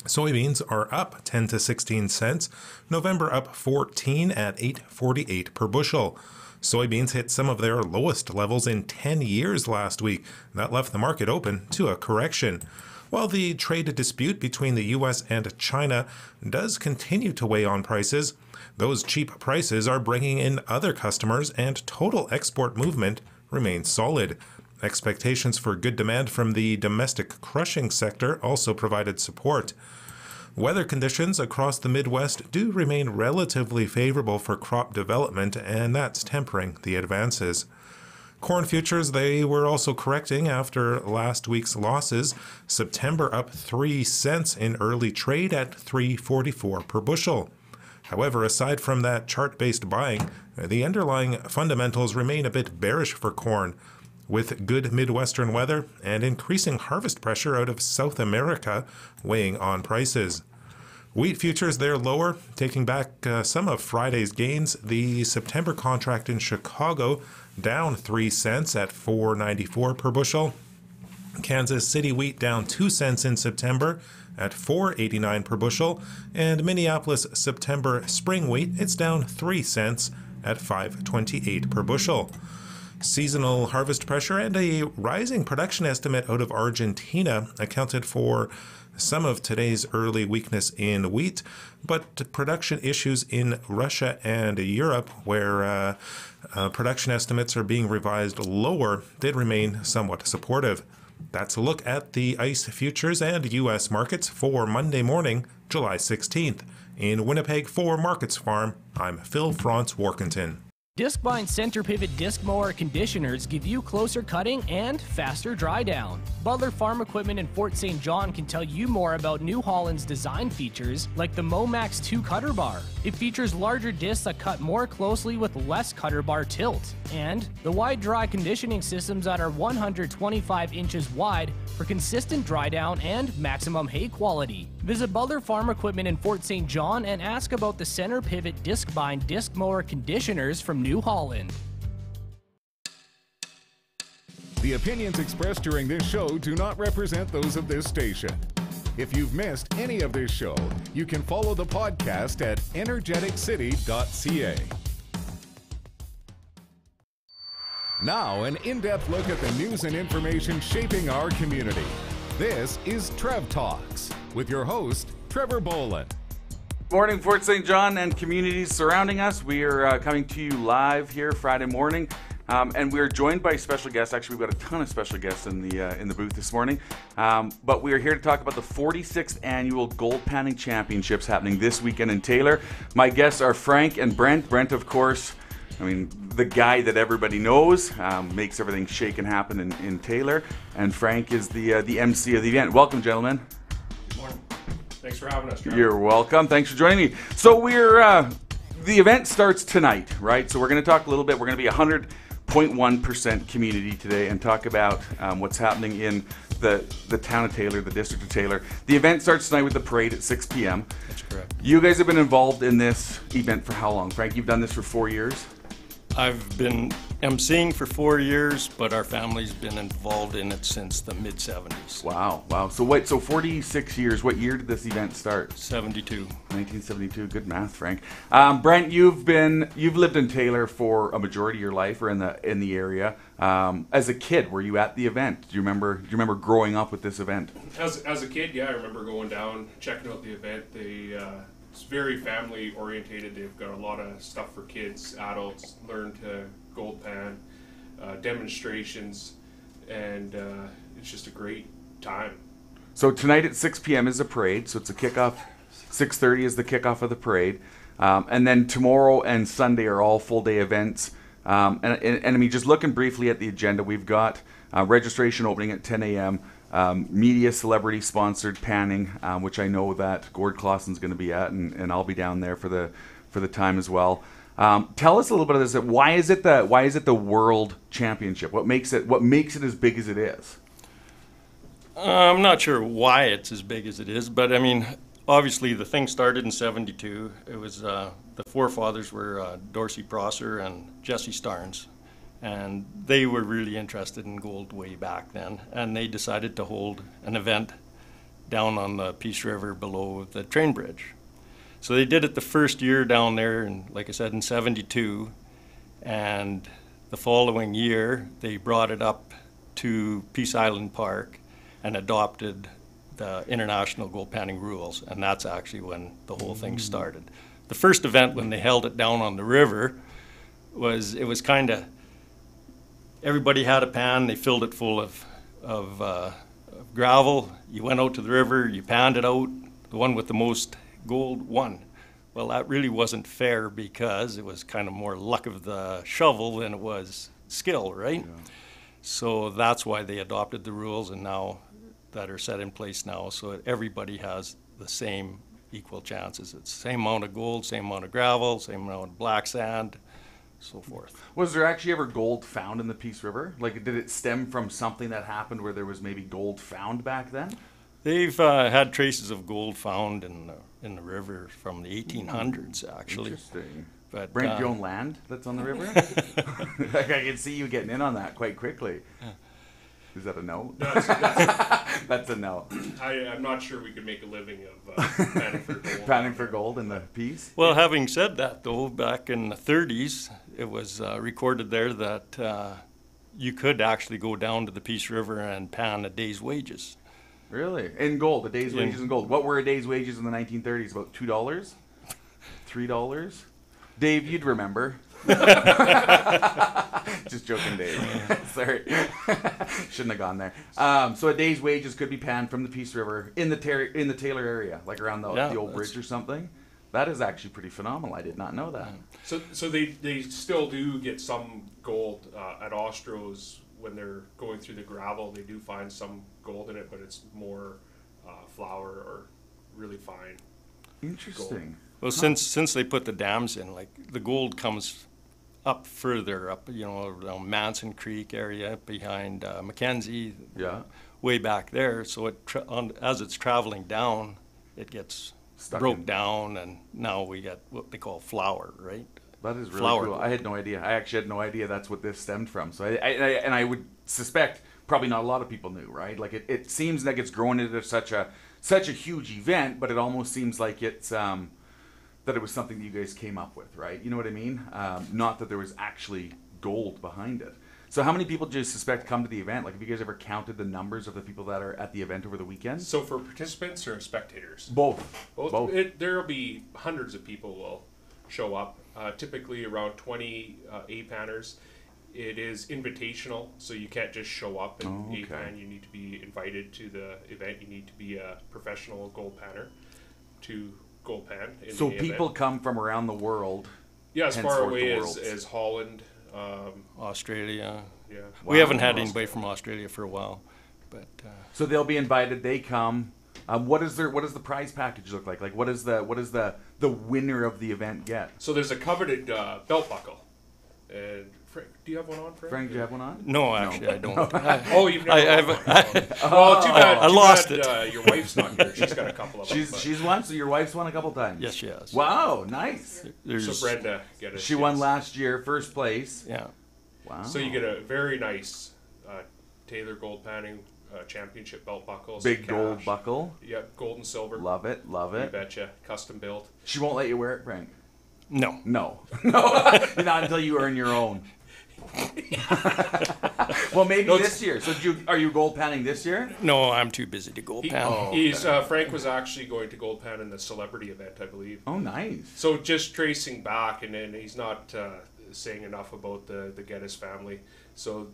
Soybeans are up 10 to 16 cents. November up 14 at 8.48 per bushel. Soybeans hit some of their lowest levels in 10 years last week. That left the market open to a correction. While the trade dispute between the U.S. and China does continue to weigh on prices, those cheap prices are bringing in other customers and total export movement remains solid. Expectations for good demand from the domestic crushing sector also provided support. Weather conditions across the Midwest do remain relatively favorable for crop development, and that's tempering the advances. Corn futures, they were also correcting after last week's losses. September up 3 cents in early trade at $3.44 per bushel. However, aside from that chart-based buying, the underlying fundamentals remain a bit bearish for corn. With good Midwestern weather and increasing harvest pressure out of South America weighing on prices. Wheat futures, they're lower, taking back some of Friday's gains. The September contract in Chicago down 3 cents at $4.94 per bushel. Kansas City wheat down 2 cents in September at $4.89 per bushel. And Minneapolis September spring wheat, it's down 3 cents at $5.28 per bushel. Seasonal harvest pressure and a rising production estimate out of Argentina accounted for some of today's early weakness in wheat, but production issues in Russia and Europe, where production estimates are being revised lower, did remain somewhat supportive. That's a look at the ICE futures and U.S. markets for Monday morning, July 16th. In Winnipeg for Markets Farm, I'm Phil Franz Warkentin. Discbind center pivot disc mower conditioners give you closer cutting and faster dry down. Butler Farm Equipment in Fort St. John can tell you more about New Holland's design features like the Momax 2 cutter bar. It features larger discs that cut more closely with less cutter bar tilt, and the wide dry conditioning systems that are 125 inches wide for consistent dry down and maximum hay quality. Visit Butler Farm Equipment in Fort St. John and ask about the center pivot Discbind disc mower conditioners from New Holland. The opinions expressed during this show do not represent those of this station. If you've missed any of this show, you can follow the podcast at energeticcity.ca. Now, an in-depth look at the news and information shaping our community. This is Trev Talks with your host, Trevor Boland. Morning, Fort St. John and communities surrounding us. We are coming to you live here Friday morning, and we are joined by special guests. Actually, we've got a ton of special guests in the booth this morning, but we are here to talk about the 46th annual Gold Panning Championships happening this weekend in Taylor. My guests are Frank and Brent. Brent, of course, I mean, the guy that everybody knows, makes everything shake and happen in Taylor, and Frank is the MC of the event. Welcome, gentlemen. Good morning. Thanks for having us, Trevor. You're welcome. Thanks for joining me. So the event starts tonight, right? So we're going to talk a little bit. We're going to be 100.1% community today and talk about what's happening in the town of Taylor, the district of Taylor. The event starts tonight with the parade at 6 p.m. That's correct. You guys have been involved in this event for how long? Frank, you've done this for 4 years? I've been emceeing for 4 years, but our family's been involved in it since the mid-70s. Wow. So 46 years. What year did this event start? 72. 1972. Good math, Frank. Brent, you've lived in Taylor for a majority of your life, or in the area. As a kid, were you at the event? Do you remember growing up with this event? As a kid, yeah, I remember going down, checking out the event. It's very family orientated. They've got a lot of stuff for kids, adults, learn to gold pan, demonstrations, and it's just a great time. So tonight at 6 p.m. is the parade, so it's a kickoff. 6:30 is the kickoff of the parade. And then tomorrow and Sunday are all full-day events. And I mean, just looking briefly at the agenda, we've got registration opening at 10 a.m., media celebrity-sponsored panning, which I know that Gord Clausen's going to be at, and I'll be down there for the time as well. Tell us a little bit of this. Why is it the World Championship? What makes it as big as it is? I'm not sure why it's as big as it is, but I mean, obviously the thing started in 72. It was the forefathers were Dorsey Prosser and Jesse Starnes. And they were really interested in gold way back then, and they decided to hold an event down on the Peace River below the train bridge. So they did it the first year down there, and like I said, in 72, and the following year they brought it up to Peace Island Park and adopted the international gold panning rules, and that's actually when the whole thing started. The first event when they held it down on the river it was kind of, everybody had a pan, they filled it full of gravel, you went out to the river, you panned it out, the one with the most gold won. Well, that really wasn't fair because it was kind of more luck of the shovel than it was skill, right? Yeah. So that's why they adopted the rules and now that are set in place now, so that everybody has the same equal chances. It's the same amount of gold, same amount of gravel, same amount of black sand, so forth. Was there actually ever gold found in the Peace River? Like, did it stem from something that happened where there was maybe gold found back then? They've had traces of gold found in the river from the 1800s, actually. Interesting. But Brent, you own land that's on the river? Like, I can see you getting in on that quite quickly. Is that a no? No, that's a no. I'm not sure we could make a living of panning for gold. Panning for gold in the Peace? Well, having said that, though, back in the 30s, it was recorded there that you could actually go down to the Peace River and pan a day's wages. Really? In gold, a day's wages in gold. What were a day's wages in the 1930s? About $2? $3? Dave, you'd remember. Just joking, Dave. Sorry. Shouldn't have gone there. So a day's wages could be panned from the Peace River in the Taylor area, like around the old bridge or something. That is actually pretty phenomenal. I did not know that. So they still do get some gold at Ostro's when they're going through the gravel. They do find some gold in it, but it's more flour or really fine. Interesting. Gold. Well, since they put the dams in, like the gold comes up further up, around Manson Creek area behind Mackenzie, way back there. So as it's traveling down, it gets broke down, and now we get what they call flour, right? That is really cool. I had no idea. I actually had no idea that's what this stemmed from. So I would suspect probably not a lot of people knew, right? Like it seems like it's grown into such a huge event, but it almost seems like it's that it was something that you guys came up with, right? You know what I mean? Not that there was actually gold behind it. So how many people do you suspect come to the event? Like, have you guys ever counted the numbers of the people that are at the event over the weekend? So for participants or spectators? Both. There will be hundreds of people will show up, typically around 20 A-panners. It is invitational, so you can't just show up and A-pan. You need to be invited to the event. You need to be a professional gold panner to gold pan. So people come from around the world. Yeah, as far away as Holland. Australia. Yeah. We haven't had anybody from Australia for a while, but so they'll be invited. They come. What does the prize package look like? Like, what is the winner of the event get? So there's a coveted belt buckle. And Frank, do you have one on, Frank? Frank, do you have one on? No, actually, I don't. Oh, you've never had one. Well, too bad. I lost it. Your wife's not here. She's got a couple of them. She's won, so your wife's won a couple times? Yes, she has. Wow, nice. So Brenda, get it. She won last year, first place. Yeah. Wow. So you get a very nice Taylor Gold Panning championship belt buckle. Big gold buckle. Yep, gold and silver. Love it, love it. You betcha. Custom built. She won't let you wear it, Frank? No. Not until you earn your own. Well, maybe this year. So are you gold panning this year? No, I'm too busy to gold pan. Frank was actually going to gold pan in the celebrity event, I believe. Oh, nice. So just tracing back, and then he's not saying enough about the Geddes family. So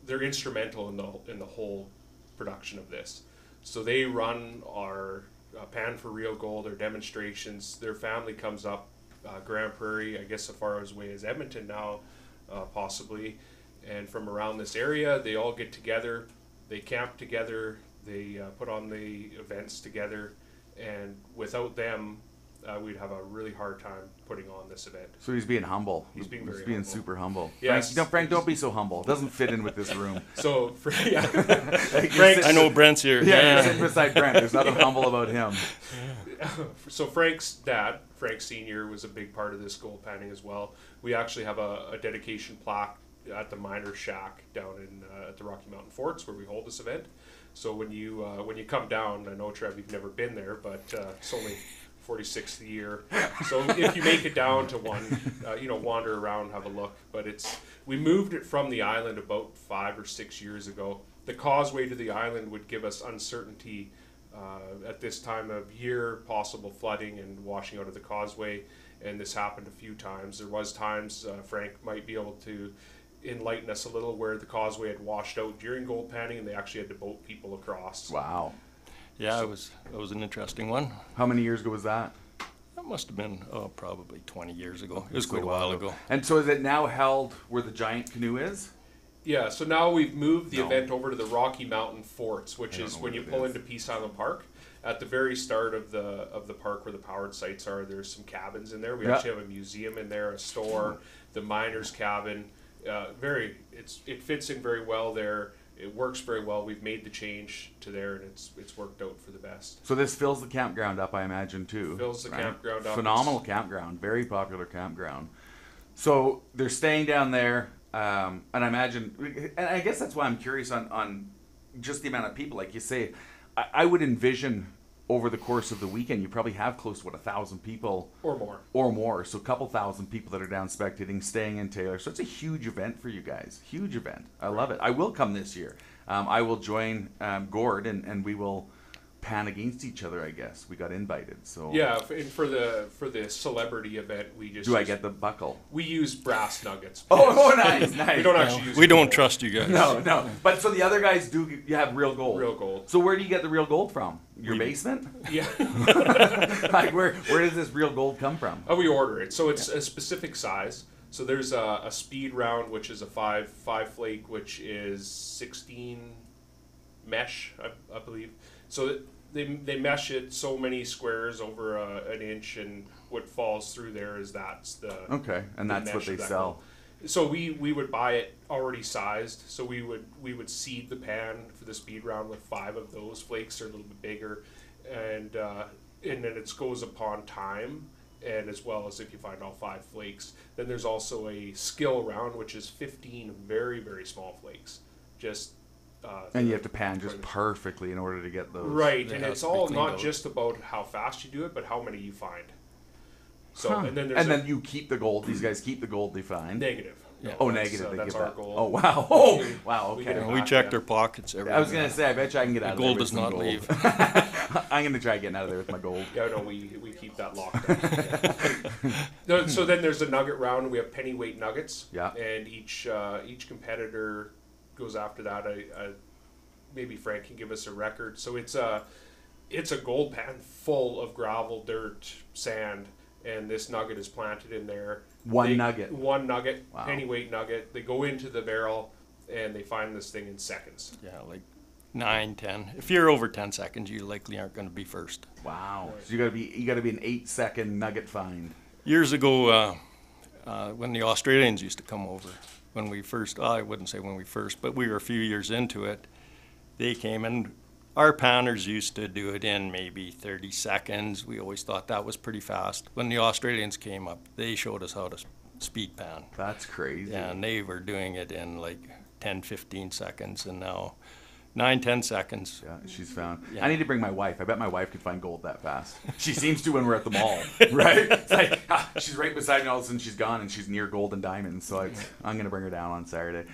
they're instrumental in the whole production of this. So they run our Pan for Real Gold, our demonstrations. Their family comes up Grand Prairie, I guess, so far away as Edmonton now, possibly, and from around this area. They all get together, they camp together, they put on the events together, and without them, we'd have a really hard time putting on this event. So he's being humble. He's being very being humble. Super humble. Yes. Frank, don't be so humble. It doesn't fit in with this room. So, Frank, I know Brent's here. Yeah, you're sitting beside Brent. There's nothing humble about him. So Frank's dad, Frank Sr., was a big part of this gold panning as well. We actually have a dedication plaque at the Miners Shack down in at the Rocky Mountain Forts where we hold this event. So when you come down, I know, Trev, you've never been there, but it's only 46th year. So if you make it down to one, wander around, have a look. But we moved it from the island about 5 or 6 years ago. The causeway to the island would give us uncertainty at this time of year, possible flooding and washing out of the causeway. And this happened a few times. There was times, Frank might be able to enlighten us a little, where the causeway had washed out during gold panning and they actually had to boat people across. Wow. Yeah, it was an interesting one. How many years ago was that? That must have been probably 20 years ago. It was quite a while ago. And so is it now held where the giant canoe is? Yeah, so now we've moved the event over to the Rocky Mountain Forts, which is when you pull into Peace Island Park. At the very start of the park where the powered sites are, there's some cabins in there. We actually have a museum in there, a store, the miner's cabin. It fits in very well there. It works very well. We've made the change to there, and it's worked out for the best. So this fills the campground up, I imagine, too. Fills the campground up. Phenomenal campground, very popular campground. So they're staying down there, and I imagine, and I guess that's why I'm curious on just the amount of people. Like you say, I would envision over the course of the weekend, you probably have close to 1,000 people or more. So a couple thousand people that are down spectating, staying in Taylor. So it's a huge event for you guys. Huge event. I love it. I will come this year. I will join Gord, and we will pan against each other. I guess we got invited. So yeah, and for the celebrity event, I get the buckle? We use brass nuggets. Oh, nice. We don't actually use. We don't trust you guys. No. But so the other guys do. You have real gold. Real gold. So where do you get the real gold from? Your basement? Yeah. Like where does this real gold come from? Oh, we order it. So it's a specific size. So there's a speed round, which is a five flake, which is 16 mesh, I believe. So they mesh it so many squares over an inch, and what falls through there is that's the and that's what they sell. Gold. So we would buy it already sized. So we would seed the pan for the speed round with 5 of those flakes, or a little bit bigger, and then it goes upon time. And as well as if you find all 5 flakes. Then there's also a skill round, which is 15 very, very small flakes. And you have to pan just perfectly in order to get those. Right, and it's all not just about how fast you do it, but how many you find. So and then you keep the gold. These guys keep the gold they find. Negative. Yeah. Negative. That's our goal. Oh wow! Oh wow! Okay. We checked their pockets. I was gonna say, I bet you I can get out of there. Gold does not leave. I'm gonna try getting out of there with my gold. Yeah, no, we keep that locked up. So then there's a nugget round. We have pennyweight nuggets. Yeah. And each competitor goes after that. Maybe Frank can give us a record. So it's a gold pan full of gravel, dirt, sand, and this nugget is planted in there. One nugget, wow. Pennyweight nugget. They go into the barrel and they find this thing in seconds. Yeah, like 9, 10. If you're over 10 seconds, you likely aren't going to be first. Wow. So you got to be an 8-second nugget find. Years ago, when the Australians used to come over, when we first, I wouldn't say when we first, but we were a few years into it, they came, and our panners used to do it in maybe 30 seconds. We always thought that was pretty fast. When the Australians came up, they showed us how to speed pan. That's crazy. Yeah, and they were doing it in like 10, 15 seconds, and now 9, 10 seconds. Yeah, she's found. Yeah. I need to bring my wife. I bet my wife could find gold that fast. She seems to when we're at the mall, right? It's like she's right beside me, and all of a sudden she's gone, and she's near gold and diamonds. So I'm going to bring her down on Saturday.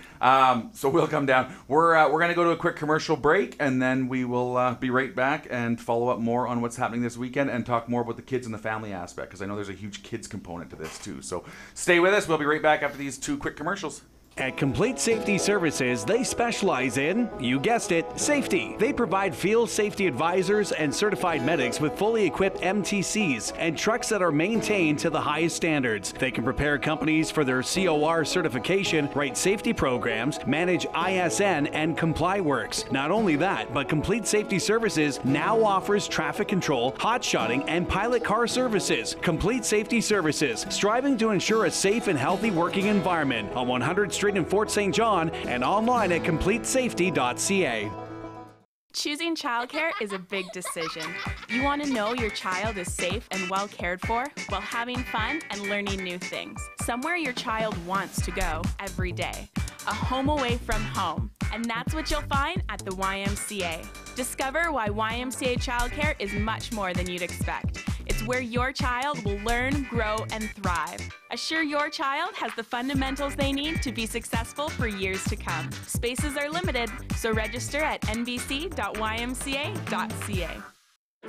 So we'll come down. We're going to go to a quick commercial break, and then we will be right back and follow up more on what's happening this weekend and talk more about the kids and the family aspect, because I know there's a huge kids component to this too. So stay with us. We'll be right back after these 2 quick commercials. At Complete Safety Services, they specialize in, you guessed it, safety. They provide field safety advisors and certified medics with fully equipped MTCs and trucks that are maintained to the highest standards. They can prepare companies for their COR certification, write safety programs, manage ISN and ComplyWorks. Not only that, but Complete Safety Services now offers traffic control, hotshotting, and pilot car services. Complete Safety Services, striving to ensure a safe and healthy working environment on 100th Street in Fort St. John and online at CompleteSafety.ca. Choosing childcare is a big decision. You want to know your child is safe and well cared for while having fun and learning new things. Somewhere your child wants to go every day. A home away from home. And that's what you'll find at the YMCA. Discover why YMCA childcare is much more than you'd expect. It's where your child will learn, grow, and thrive. Assure your child has the fundamentals they need to be successful for years to come. Spaces are limited, so register at nbc.ymca.ca.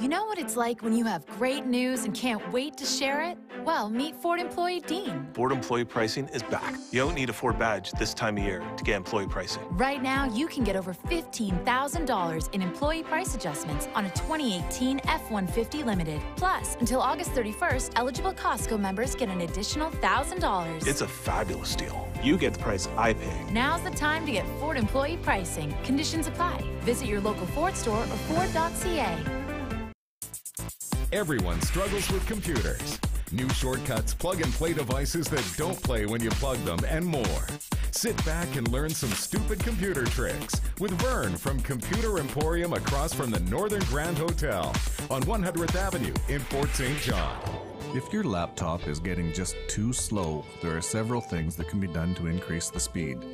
You know what it's like when you have great news and can't wait to share it? Well, meet Ford employee Dean. Ford employee pricing is back. You don't need a Ford badge this time of year to get employee pricing. Right now, you can get over $15,000 in employee price adjustments on a 2018 F-150 Limited. Plus, until August 31st, eligible Costco members get an additional $1,000. It's a fabulous deal. You get the price I pay. Now's the time to get Ford employee pricing. Conditions apply. Visit your local Ford store or Ford.ca. Everyone struggles with computers. New shortcuts, plug-and-play devices that don't play when you plug them, and more. Sit back and learn some stupid computer tricks with Vern from Computer Emporium across from the Northern Grand Hotel on 100th Avenue in Fort St. John. If your laptop is getting just too slow, there are several things that can be done to increase the speed.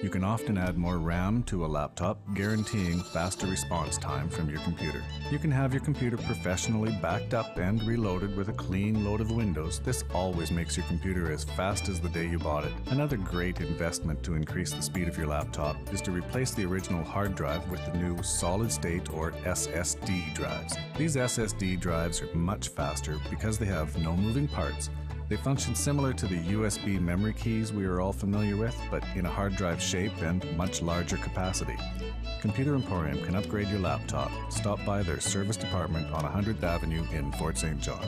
You can often add more RAM to a laptop, guaranteeing faster response time from your computer. You can have your computer professionally backed up and reloaded with a clean load of Windows. This always makes your computer as fast as the day you bought it. Another great investment to increase the speed of your laptop is to replace the original hard drive with the new solid-state or SSD drives. These SSD drives are much faster because they have no moving parts. They function similar to the USB memory keys we are all familiar with, but in a hard drive shape and much larger capacity. Computer Emporium can upgrade your laptop. Stop by their service department on 100th Avenue in Fort St. John.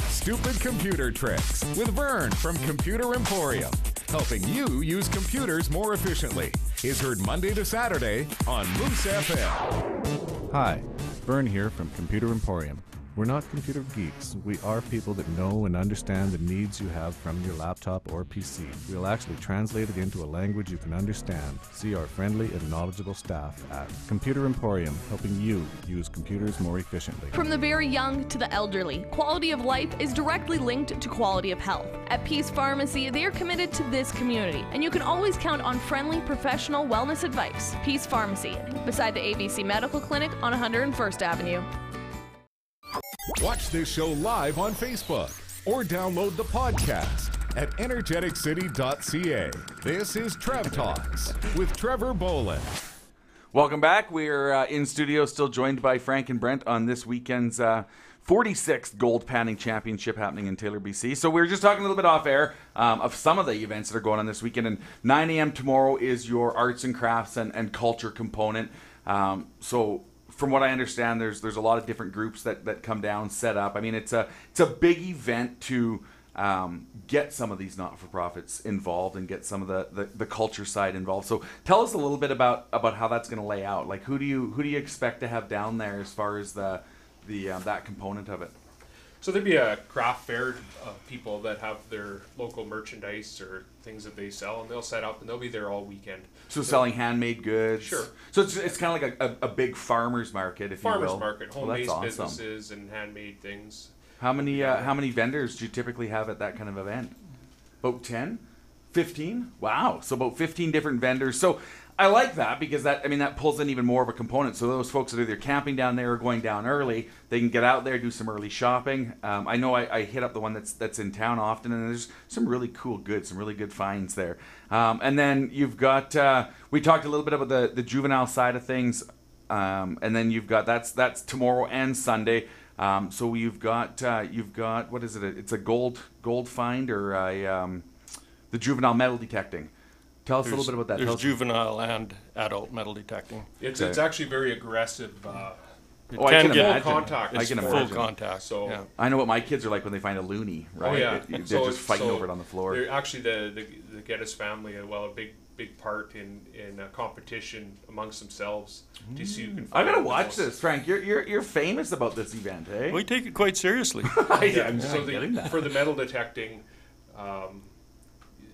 Stupid computer tricks with Vern from Computer Emporium, helping you use computers more efficiently. Is heard Monday to Saturday on Moose FM. Hi, Vern here from Computer Emporium. We're not computer geeks. We are people that know and understand the needs you have from your laptop or PC. We'll actually translate it into a language you can understand. See our friendly and knowledgeable staff at Computer Emporium, helping you use computers more efficiently. From the very young to the elderly, quality of life is directly linked to quality of health. At Peace Pharmacy, they are committed to this community, and you can always count on friendly, professional wellness advice. Peace Pharmacy, beside the ABC Medical Clinic on 101st Avenue. Watch this show live on Facebook or download the podcast at energeticcity.ca. This is Trev Talks with Trevor Bolin. Welcome back. We're in studio, still joined by Frank and Brent on this weekend's 46th Gold Panning Championship happening in Taylor, BC. So we were just talking a little bit off air of some of the events that are going on this weekend. And 9 a.m. tomorrow is your arts and crafts and culture component. So from what I understand, there's a lot of different groups that come down, set up. I mean, it's a big event to get some of these not-for-profits involved and get some of the culture side involved. So tell us a little bit about how that's going to lay out. Like, who do you expect to have down there as far as the that component of it? So there'd be a craft fair of people that have their local merchandise or things that they sell, and they'll set up and they'll be there all weekend. So selling handmade goods. Sure. So it's kind of like a big farmer's market, if you will. Farmer's market, home-based awesome. businesses and handmade things. How many vendors do you typically have at that kind of event? About 10? 15? Wow. So about 15 different vendors. So I like that because that pulls in even more of a component. So those folks that are either camping down there or going down early, they can get out there, do some early shopping. I know I hit up the one that's in town often, and there's some really cool goods, some really good finds there. And then you've got, we talked a little bit about the juvenile side of things, and then you've got, that's tomorrow and Sunday. So you've got, what is it? It's a gold find or the juvenile metal detecting. Tell us a little bit about that. There's juvenile and adult metal detecting. It's actually very aggressive. I can imagine. Full contact. I can imagine. Full contact. So yeah. I know what my kids are like when they find a loony, right? Oh yeah, they're just fighting over it on the floor. They're actually the Geddes family, a big part in a competition amongst themselves to see who can I find gotta the watch most. this, Frank. You're famous about this event, eh? We take it quite seriously. So for the metal detecting,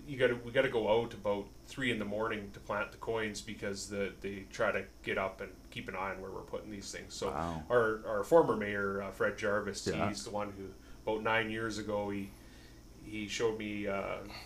we got to go out about 3 a.m. to plant the coins because they try to get up and keep an eye on where we're putting these things. So Wow. our former mayor Fred Jarvis, Yeah. he's the one who about 9 years ago he showed me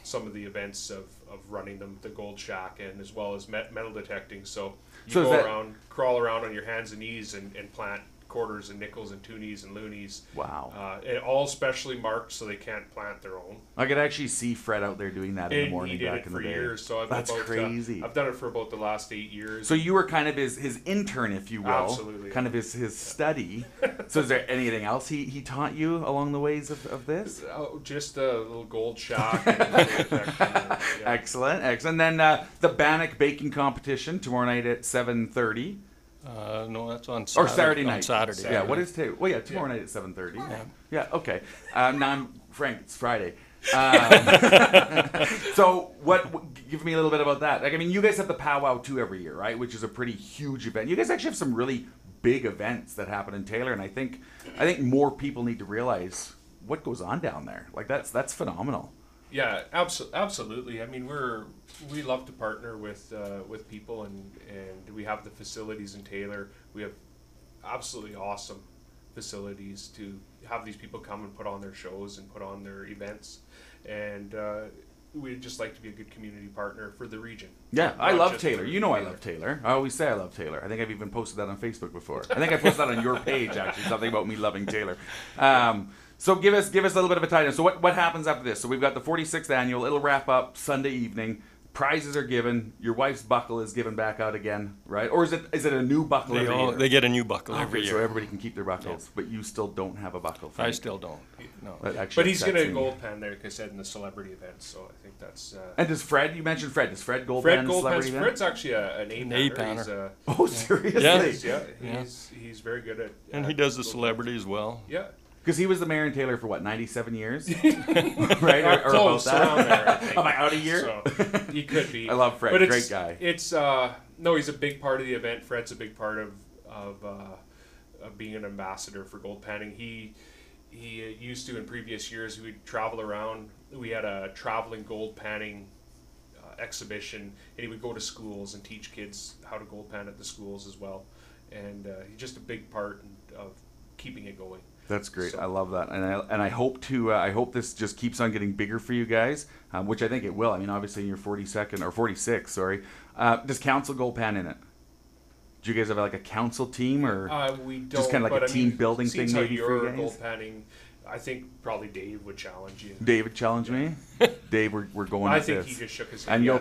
some of the events of running them, the Gold Shack, and as well as metal detecting. So you go around, crawl around on your hands and knees and plant quarters and nickels and toonies and loonies. Wow. And all specially marked so they can't plant their own. I could actually see Fred out there doing that in the morning back in the day. He did it for years. So That's crazy. I've done it for about the last 8 years. So you were kind of his intern, if you will. Absolutely. Kind of his study. So is there anything else he taught you along the ways of this? Oh, just a little Gold Shack. Yeah. Excellent. And then the Bannock baking competition tomorrow night at 7:30. No, that's on Saturday. Or Saturday night. On Saturday. Yeah, what is today? Well, yeah, tomorrow night at 7:30. Yeah, okay. Now I'm Frank, it's Friday. So give me a little bit about that. Like, I mean, you guys have the Powwow 2 every year, right? Which is a pretty huge event. You guys actually have some really big events that happen in Taylor, and I think more people need to realize what goes on down there. Like, that's phenomenal. Yeah, absolutely. I mean, we love to partner with people, and we have the facilities in Taylor. We have absolutely awesome facilities to have these people come and put on their shows and put on their events, and we'd just like to be a good community partner for the region. Yeah, I love Taylor. You know I love Taylor. I always say I love Taylor. I think I've even posted that on Facebook before. I think I posted that on your page, actually, something about me loving Taylor. So give us a little bit of a tie-in. So what happens after this? So we've got the 46th annual. It'll wrap up Sunday evening. Prizes are given. Your wife's buckle is given back out again, right? Or is it a new buckle every year? They get a new buckle every year. So everybody can keep their buckles, but you still don't have a buckle. I still don't. No. But he's going to gold pan there, like I said, in the celebrity event. So I think that's. And does Fred? You mentioned Fred. Does Fred gold pan in the celebrity event? Fred's actually an A-panner. Oh, seriously? Yeah. He's very good at. And he does the celebrity as well. Yeah. Because he was the mayor in Taylor for what, 97 years? Right? Or close, about that? there, I think. Am I out a year? So, he could be. I love Fred. But Great guy. It's no, he's a big part of the event. Fred's a big part of being an ambassador for gold panning. He used to, in previous years, he would travel around. We had a traveling gold panning exhibition, and he would go to schools and teach kids how to gold pan at the schools as well. And he's just a big part of keeping it going. That's great. I love that, and I hope to. I hope this just keeps on getting bigger for you guys, which I think it will. I mean, obviously, in your 42nd or 46, sorry. Does council gold pan in it? Do you guys have like a council team, or we don't, just kind of like a team building thing maybe for you guys? Gold panning, I think probably Dave would challenge you. Dave would challenge me. Dave, we're going. I at think this. he just shook his head. And you'll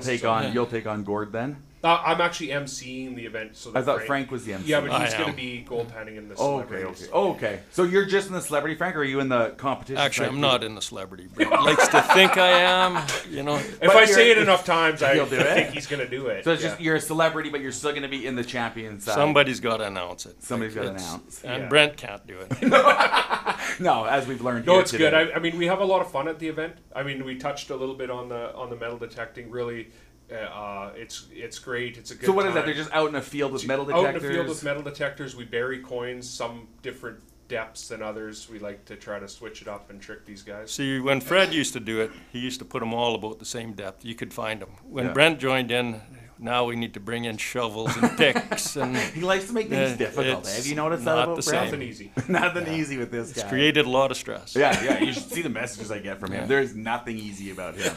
take on Gord then. I'm actually emceeing the event. So I thought Frank was the MC. Yeah, but he's going to be gold panning in the celebrity. Okay. So you're just in the celebrity, Frank, or are you in the competition? Actually, I'm not in the celebrity. Brent likes to think I am, you know. If I say it enough times, I do it. think he's going to do it. So it's just you're a celebrity, but you're still going to be in the champion side. Somebody's got to announce it. Somebody's got to announce. And Brent can't do it. No, as we've learned. No, it's good. I mean, we have a lot of fun at the event. I mean, we touched a little bit on the metal detecting. Really. It's great. It's a good. So what time. is that? They're just out in a field with metal detectors. Out in the field with metal detectors. We bury coins, some different depths than others. We like to try to switch it up and trick these guys. See, when Fred used to do it, he used to put them all about the same depth. You could find them. When Brent joined in, now we need to bring in shovels and picks. And he likes to make things difficult. Have you noticed that about Brent? Nothing easy. Nothing easy with this guy. It's created a lot of stress. Yeah. You should see the messages I get from him. There's nothing easy about him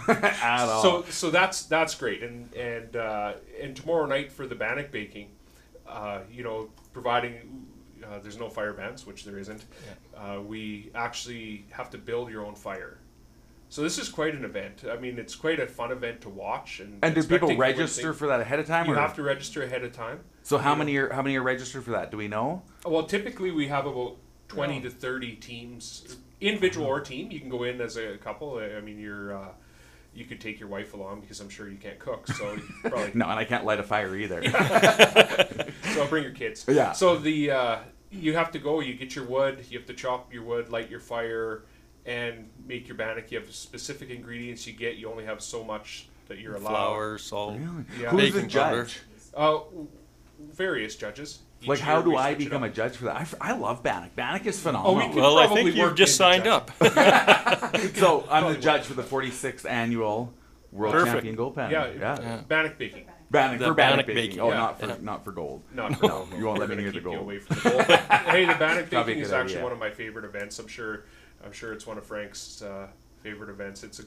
at all. So that's great. And tomorrow night for the Bannock baking, providing there's no fire bans, which there isn't. We actually have to build your own fire. So this is quite an event. I mean, it's quite a fun event to watch. And do people register for that ahead of time? You have to register ahead of time. So how many are registered for that? Do we know? Well, typically we have about 20 to 30 teams, individual or team. You can go in as a couple. I mean, you could take your wife along because I'm sure you can't cook. So you probably no, and I can't light a fire either. So bring your kids. Yeah. So you have to go. You get your wood. You have to chop your wood, light your fire, and make your bannock. You have specific ingredients you get. You only have so much that you're allowed. Flour, salt, Who's the judge? Various judges. Like, how do I become a judge for that? I love Bannock. Bannock is phenomenal. Well, I think you've just signed up. So I'm the judge for the 46th annual World Champion Gold Panning. Yeah. Bannock baking. Bannock baking. Oh, yeah. not for gold. No, you won't let me near the gold. Away from the gold. Hey, the Bannock baking is actually one of my favorite events. I'm sure it's one of Frank's favorite events. It's a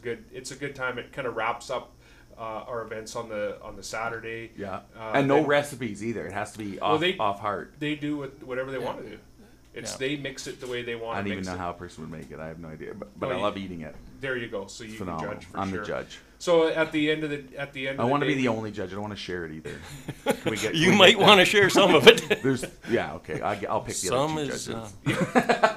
good time. It kind of wraps up our events on the Saturday. Yeah, and no recipes either. It has to be off heart. They do whatever they want to do. They mix it the way they want. I don't even know how a person would make it. I have no idea, but I love eating it. There you go. So you can judge for I'm sure. the judge. So at the end of the I want to be the only judge. I don't want to share it either. Can we you might want to share some of it. Okay. I'll pick the other two judges.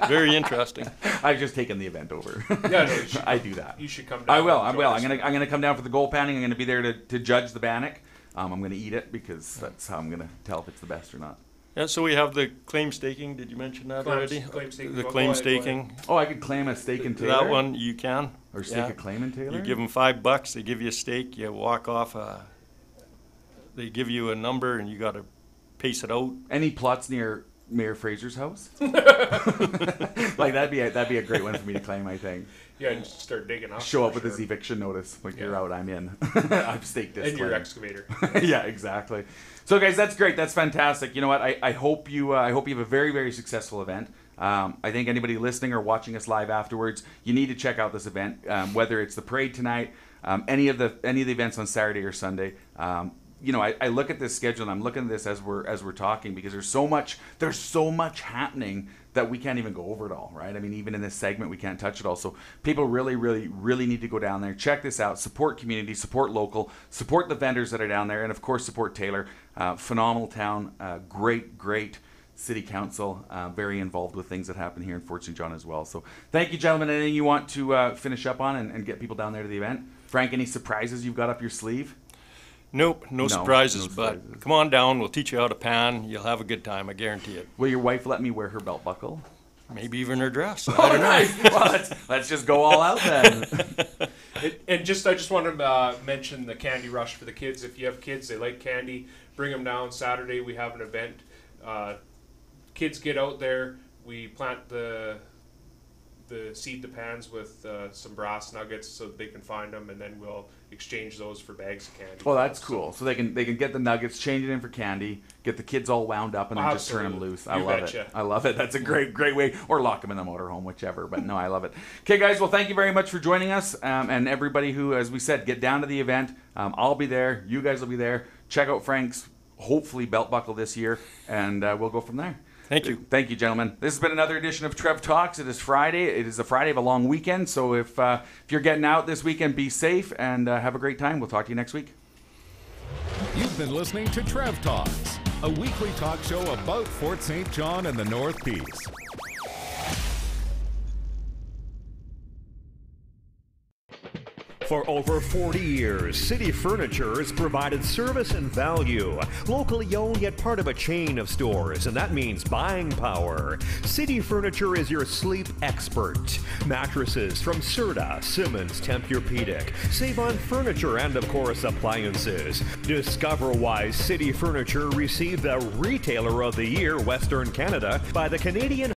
Very interesting. I've just taken the event over. Yeah, no, I do that. You should come down. I will. I'm gonna come down for the gold panning. I'm gonna be there to judge the bannock. I'm gonna eat it because that's how I'm gonna tell if it's the best or not. Yeah, so we have the claim staking. Did you mention that already? The claim staking. Oh, I could claim a stake in Taylor? That one you can. Or stake a claim in Taylor? You give them $5, they give you a stake, you walk off, they give you a number and you got to pace it out. Any plots near Mayor Fraser's house? Like that'd be a great one for me to claim, I think. Yeah, and start digging up. Show up with his eviction notice. Like, you're out, I'm in. I've staked this. And your excavator. Yeah, exactly. So guys, that's great. That's fantastic. You know what? I hope you have a very, very successful event. I think anybody listening or watching us live afterwards, you need to check out this event. Whether it's the parade tonight, any of the events on Saturday or Sunday. I look at this schedule and I'm looking at this as we're talking because there's so much happening that we can't even go over it all, right? I mean, even in this segment, we can't touch it all. So people really, really, really need to go down there, check this out, support community, support local, support the vendors that are down there, and of course, support Taylor. Phenomenal town, great city council, very involved with things that happen here in Fort St. John as well. So thank you, gentlemen. Anything you want to finish up on and get people down there to the event? Frank, any surprises you've got up your sleeve? Nope, no surprises, but come on down. We'll teach you how to pan. You'll have a good time, I guarantee it. Will your wife let me wear her belt buckle? Maybe even her dress. I don't know. Well, let's just go all out then. I just want to mention the candy rush for the kids. If you have kids, they like candy, bring them down. Saturday we have an event. Kids get out there. We plant the seed the pans with some brass nuggets so they can find them, and then we'll exchange those for bags of candy. Well, that's cool. So they can get the nuggets, change it in for candy, get the kids all wound up, and then just turn them loose. I love it. That's a great way. Or lock them in the motorhome, whichever. But no, I love it. Okay, guys. Well, thank you very much for joining us, and everybody who, as we said, get down to the event. I'll be there. You guys will be there. Check out Frank's hopefully belt buckle this year, and we'll go from there. Thank you. Thank you, gentlemen. This has been another edition of Trev Talks. It is Friday. It is a Friday of a long weekend. So if you're getting out this weekend, be safe and have a great time. We'll talk to you next week. You've been listening to Trev Talks, a weekly talk show about Fort St. John and the North Peace. For over 40 years, City Furniture has provided service and value. Locally owned yet part of a chain of stores, and that means buying power. City Furniture is your sleep expert. Mattresses from Serta, Simmons, Tempur-Pedic. Save on furniture and, of course, appliances. Discover why City Furniture received the Retailer of the Year Western Canada by the Canadian